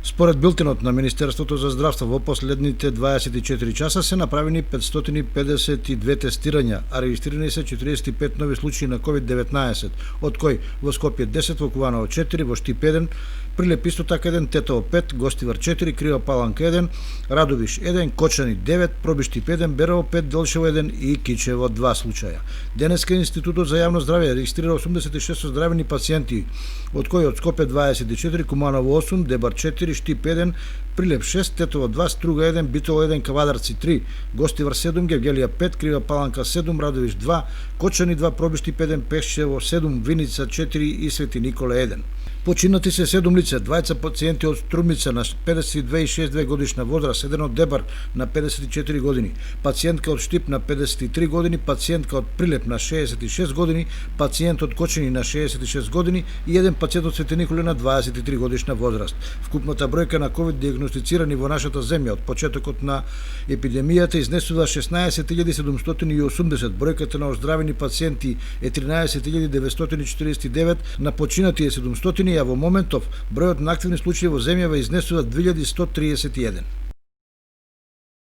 Според билтенот на Министерството за здравство во последните 24 часа се направени 552 тестирања, а регистрирани се 45 нови случаи на COVID-19, од кои во Скопје 10, во Куваново 4, во Штип 1, Прилеп исто така 1, Тетово 5, Гостивар 4, Крива Паланка 1, Радовиш 1, Кочани 9, Пробиштип 1, Берово 5, Делшево 1 и Кичево 2 случаја. Денеска Институтот за јавно здравје регистрира 86 оздравени пациенти, од кои од Скопје 24, Куманово 8, Дебар 4, Штип 1, Прилеп 6, Тетово 2, Струга 1, Битово 1, Кавадарци 3, Гостивар 7, Гевгелија 5, Крива Паланка 7, Радовиш 2, Кочани 2, Пробиштип 1, Пешчево 7, Виница 4 и Свети Николе 1. Починати се 7 лица, двајца пациенти од Струмица на 52 и 62 годишна возраст, еден од Дебар на 54 години, пациентка од Штип на 53 години, пациентка од Прилеп на 66 години, пациент од Кочани на 66 години и еден пациент од Свети Николе на 23 годишна возраст. Вкупната бројка на COVID диагностицирани во нашата земја од почетокот на епидемијата изнесува 16.780, бројката на оздравени пациенти е 13.949, на починати е 700, а во моментов бројот на активни случаи во земјава изнесува 2131.